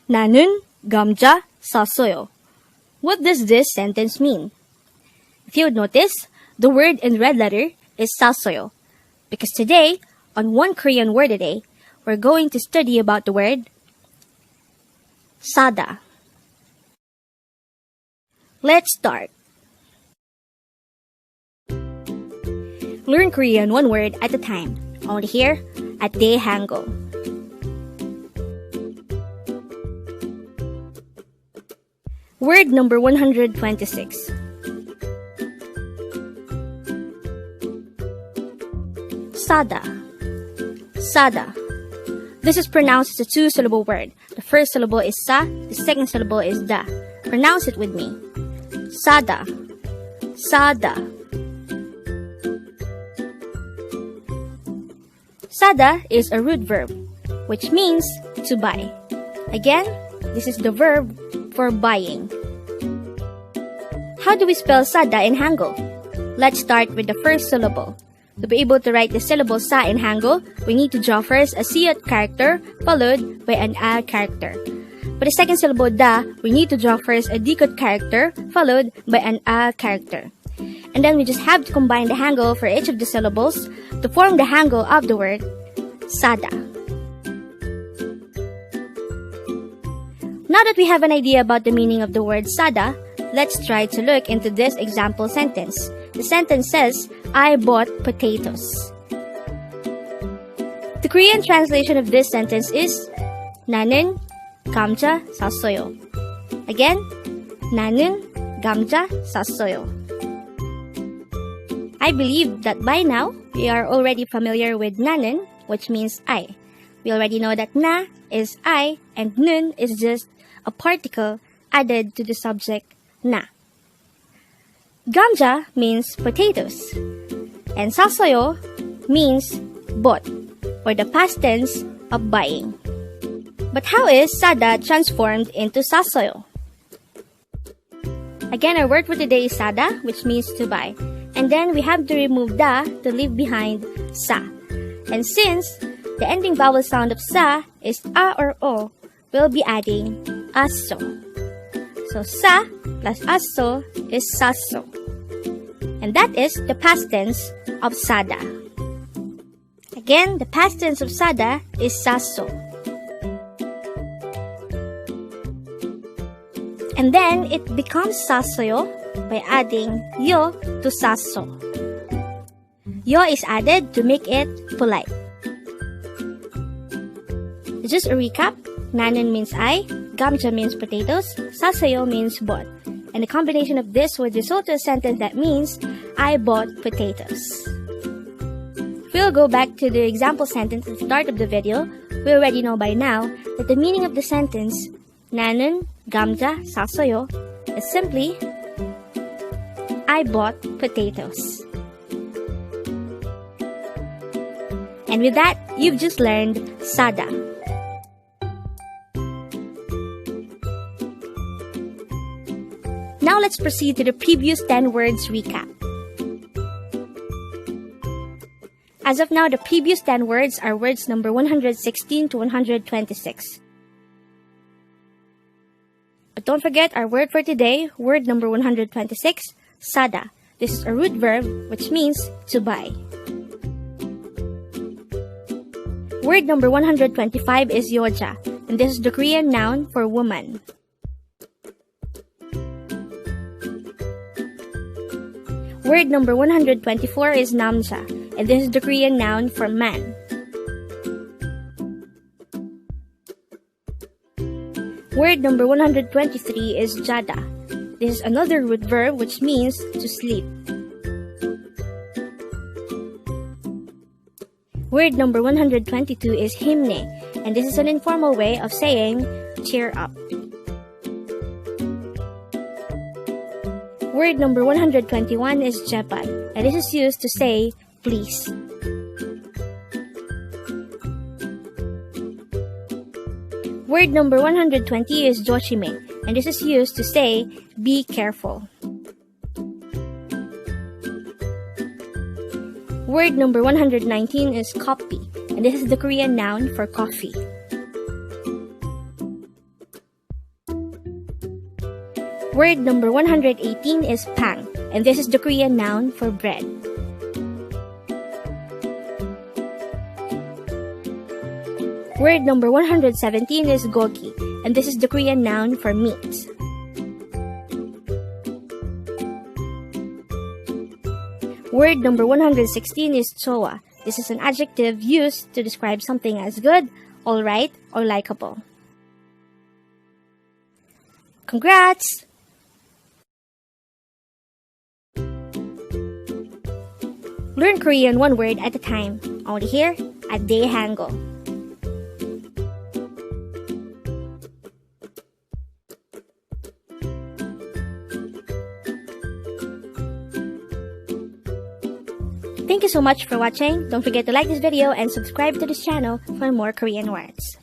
나는 감자 샀어요. What does this sentence mean? If you would notice, the word in red letter is 샀어요. Because today, on One Korean Word a Day, we're going to study about the word Sada. Let's start. Learn Korean one word at a time, only here at Dae-Hangul. Word number 126. Sada. Sada. This is pronounced as a two-syllable word. The first syllable is sa, the second syllable is da. Pronounce it with me. Sada. Sada. Sada is a root verb, which means to buy. Again, this is the verb for buying. How do we spell sada in Hangul? Let's start with the first syllable. To be able to write the syllable sa in Hangul, we need to draw first a siyot character followed by an a character. For the second syllable da, we need to draw first a dikot character followed by an a character. And then we just have to combine the Hangul for each of the syllables to form the Hangul of the word Sada. Now that we have an idea about the meaning of the word Sada, let's try to look into this example sentence. The sentence says, I bought potatoes. The Korean translation of this sentence is 나는 감자 샀어요. Again, 나는 감자 샀어요. I believe that by now, we are already familiar with 나는, which means I. We already know that na is I and nun is just a particle added to the subject na. 감자 means potatoes, and 샀어요 means bought, or the past tense of buying. But how is sada transformed into 샀어요? Again, our word for today is sada, which means to buy. And then we have to remove da to leave behind sa. And since the ending vowel sound of sa is a or o, we'll be adding aso. So sa plus aso is saso. And that is the past tense of sada. Again, the past tense of sada is saso. And then it becomes sasoyo by adding yo to saso. Yo is added to make it polite. Just a recap, nanin means I, 감자 means potatoes, sasayo means bought. And the combination of this would result to a sentence that means, I bought potatoes. We'll go back to the example sentence at the start of the video. We already know by now that the meaning of the sentence, 나는 감자 샀어요, is simply, I bought potatoes. And with that, you've just learned sada. Now let's proceed to the previous 10 words recap. As of now, the previous 10 words are words number 116 to 126. But don't forget our word for today, word number 126, sada. This is a root verb, which means to buy. Word number 125 is yoja, and this is the Korean noun for woman. Word number 124 is namja, and this is the Korean noun for man. Word number 123 is jada. This is another root verb which means to sleep. Word number 122 is himne, and this is an informal way of saying cheer up. Word number 121 is jepan, and this is used to say please. Word number 120 is joshime, and this is used to say be careful. Word number 119 is copy, and this is the Korean noun for coffee. Word number 118 is pang, and this is the Korean noun for bread. Word number 117 is gogi, and this is the Korean noun for meat. Word number 116 is chowa. This is an adjective used to describe something as good, alright, or likable. Congrats! Learn Korean one word at a time, only here at Dae-Hangul. Thank you so much for watching. Don't forget to like this video and subscribe to this channel for more Korean words.